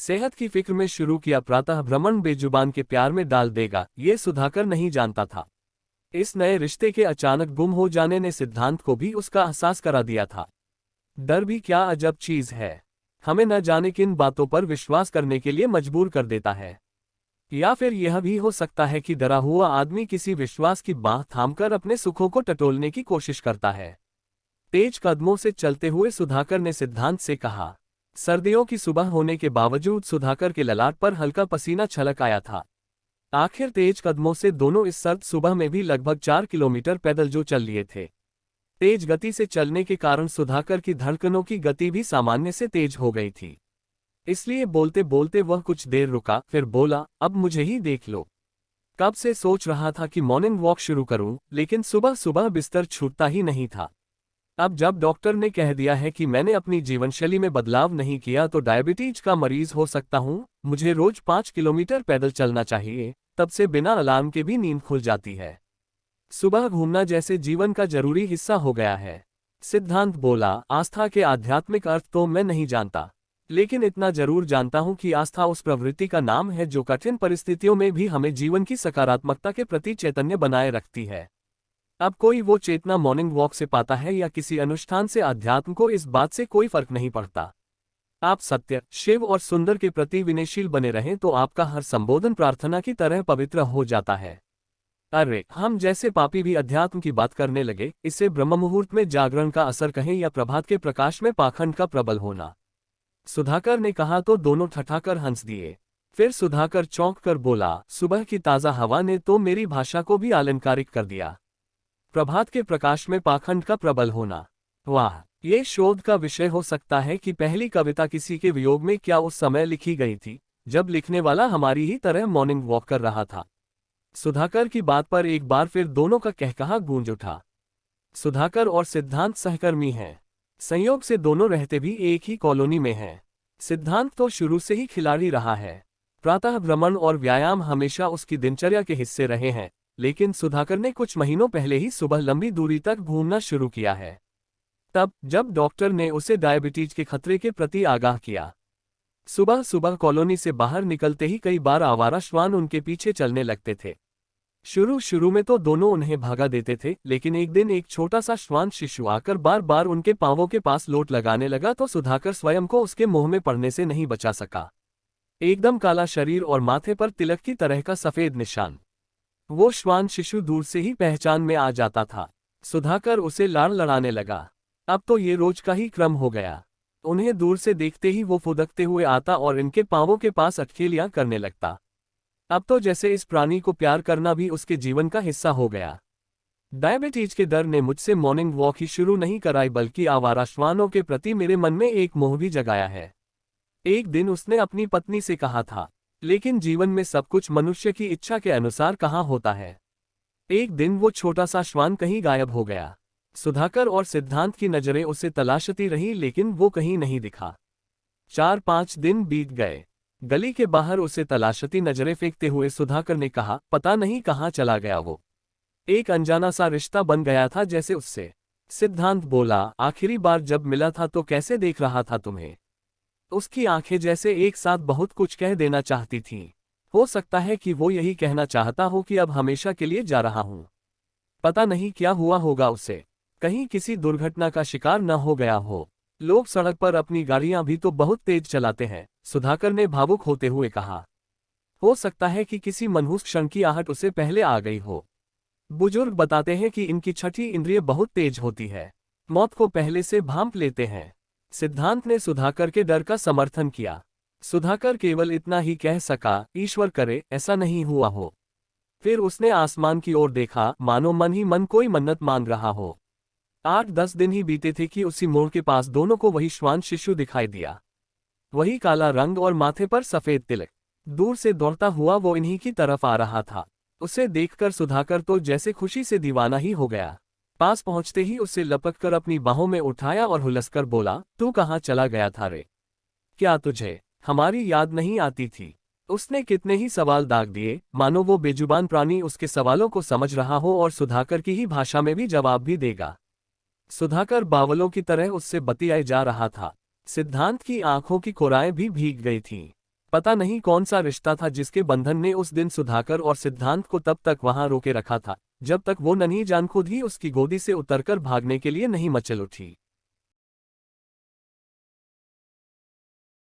सेहत की फिक्र में शुरू किया प्रातः भ्रमण बेजुबान के प्यार में डाल देगा, ये सुधाकर नहीं जानता था। इस नए रिश्ते के अचानक गुम हो जाने ने सिद्धांत को भी उसका एहसास करा दिया था। डर भी क्या अजब चीज है, हमें न जाने किन बातों पर विश्वास करने के लिए मजबूर कर देता है। या फिर यह भी हो सकता है कि डरा हुआ आदमी किसी विश्वास की बाह थामकर अपने सुखों को टटोलने की कोशिश करता है। तेज कदमों से चलते हुए सुधाकर ने सिद्धांत से कहा। सर्दियों की सुबह होने के बावजूद सुधाकर के ललाट पर हल्का पसीना छलक आया था। आखिर तेज कदमों से दोनों इस सर्द सुबह में भी लगभग 4 किलोमीटर पैदल जो चल लिए थे। तेज गति से चलने के कारण सुधाकर की धड़कनों की गति भी सामान्य से तेज हो गई थी। इसलिए बोलते बोलते वह कुछ देर रुका, फिर बोला, अब मुझे ही देख लो। कब से सोच रहा था कि मॉर्निंग वॉक शुरू करूं, लेकिन सुबह सुबह बिस्तर छूटता ही नहीं था। अब जब डॉक्टर ने कह दिया है कि मैंने अपनी जीवनशैली में बदलाव नहीं किया तो डायबिटीज का मरीज हो सकता हूं, मुझे रोज 5 किलोमीटर पैदल चलना चाहिए, तब से बिना अलार्म के भी नींद खुल जाती है। सुबह घूमना जैसे जीवन का जरूरी हिस्सा हो गया है। सिद्धांत बोला, आस्था के आध्यात्मिक अर्थ तो मैं नहीं जानता, लेकिन इतना जरूर जानता हूं कि आस्था उस प्रवृत्ति का नाम है जो कठिन परिस्थितियों में भी हमें जीवन की सकारात्मकता के प्रति चैतन्य बनाए रखती है। अब कोई वो चेतना मॉर्निंग वॉक से पाता है या किसी अनुष्ठान से, अध्यात्म को इस बात से कोई फर्क नहीं पड़ता। आप सत्य, शिव और सुंदर के प्रति विनयशील बने रहें तो आपका हर संबोधन प्रार्थना की तरह पवित्र हो जाता है। अरे, हम जैसे पापी भी अध्यात्म की बात करने लगे। इसे ब्रह्म मुहूर्त में जागरण का असर कहें या प्रभात के प्रकाश में पाखंड का प्रबल होना। सुधाकर ने कहा तो दोनों ठठाकर हंस दिए। फिर सुधाकर चौंक कर बोला, सुबह की ताज़ा हवा ने तो मेरी भाषा को भी अलंकारिक कर दिया। प्रभात के प्रकाश में पाखंड का प्रबल होना, वाह! ये शोध का विषय हो सकता है कि पहली कविता किसी के वियोग में क्या उस समय लिखी गई थी जब लिखने वाला हमारी ही तरह मॉर्निंग वॉक कर रहा था। सुधाकर की बात पर एक बार फिर दोनों का कहकहा गूंज उठा। सुधाकर और सिद्धांत सहकर्मी हैं। संयोग से दोनों रहते भी एक ही कॉलोनी में हैं। सिद्धांत तो शुरू से ही खिलाड़ी रहा है। प्रातः भ्रमण और व्यायाम हमेशा उसकी दिनचर्या के हिस्से रहे हैं, लेकिन सुधाकर ने कुछ महीनों पहले ही सुबह लंबी दूरी तक घूमना शुरू किया है। तब जब डॉक्टर ने उसे डायबिटीज के खतरे के प्रति आगाह किया। सुबह सुबह कॉलोनी से बाहर निकलते ही कई बार आवारा श्वान उनके पीछे चलने लगते थे। शुरू में तो दोनों उन्हें भगा देते थे, लेकिन एक दिन एक छोटा सा श्वान शिशु आकर बार बार उनके पांवों के पास लोट लगाने लगा तो सुधाकर स्वयं को उसके मुंह में पड़ने से नहीं बचा सका। एकदम काला शरीर और माथे पर तिलक की तरह का सफेद निशान। वो श्वान शिशु दूर से ही पहचान में आ जाता था। सुधाकर उसे लाड़ लड़ाने लगा। अब तो ये रोज का ही क्रम हो गया। उन्हें दूर से देखते ही वो फुदकते हुए आता और इनके पांवों के पास अटखेलियां करने लगता। अब तो जैसे इस प्राणी को प्यार करना भी उसके जीवन का हिस्सा हो गया। डायबिटीज के डर ने मुझसे मॉर्निंग वॉक ही शुरू नहीं कराई, बल्कि आवारा श्वानों के प्रति मेरे मन में एक मोह भी जगाया है। एक दिन उसने अपनी पत्नी से कहा था, लेकिन जीवन में सब कुछ मनुष्य की इच्छा के अनुसार कहाँ होता है। एक दिन वो छोटा सा श्वान कहीं गायब हो गया। सुधाकर और सिद्धांत की नजरें उसे तलाशती रही, लेकिन वो कहीं नहीं दिखा। 4-5 दिन बीत गए। गली के बाहर उसे तलाशती नजरें फेंकते हुए सुधाकर ने कहा, पता नहीं कहाँ चला गया वो। एक अनजाना सा रिश्ता बन गया था जैसे उससे। सिद्धांत बोला, आखिरी बार जब मिला था तो कैसे देख रहा था तुम्हें। उसकी आंखें जैसे एक साथ बहुत कुछ कह देना चाहती थीं। हो सकता है कि वो यही कहना चाहता हो कि अब हमेशा के लिए जा रहा हूं। पता नहीं क्या हुआ होगा उसे, कहीं किसी दुर्घटना का शिकार न हो गया हो। लोग सड़क पर अपनी गाड़ियां भी तो बहुत तेज चलाते हैं, सुधाकर ने भावुक होते हुए कहा। हो सकता है कि किसी मनहूस क्षण की आहट उसे पहले आ गई हो। बुजुर्ग बताते हैं कि इनकी छठी इंद्रिय बहुत तेज होती है, मौत को पहले से भांप लेते हैं। सिद्धांत ने सुधाकर के डर का समर्थन किया। सुधाकर केवल इतना ही कह सका, ईश्वर करे ऐसा नहीं हुआ हो। फिर उसने आसमान की ओर देखा, मानो मन ही मन कोई मन्नत मांग रहा हो। 8-10 दिन ही बीते थे कि उसी मोड़ के पास दोनों को वही श्वान शिशु दिखाई दिया। वही काला रंग और माथे पर सफेद तिलक। दूर से दौड़ता हुआ वो इन्हीं की तरफ आ रहा था। उसे देखकर सुधाकर तो जैसे खुशी से दीवाना ही हो गया। पास पहुंचते ही उसे लपककर अपनी बाहों में उठाया और हुलसकर बोला, तू कहाँ चला गया था रे? क्या तुझे हमारी याद नहीं आती थी? उसने कितने ही सवाल दाग दिए, मानो वो बेजुबान प्राणी उसके सवालों को समझ रहा हो और सुधाकर की ही भाषा में भी जवाब भी देगा। सुधाकर बावलों की तरह उससे बतियाए जा रहा था। सिद्धांत की आंखों की कोराएं भी भीग गई थीं। पता नहीं कौन सा रिश्ता था जिसके बंधन ने उस दिन सुधाकर और सिद्धांत को तब तक वहां रोके रखा था, जब तक वो नन्ही जान खुद ही उसकी गोदी से उतरकर भागने के लिए नहीं मचल उठी।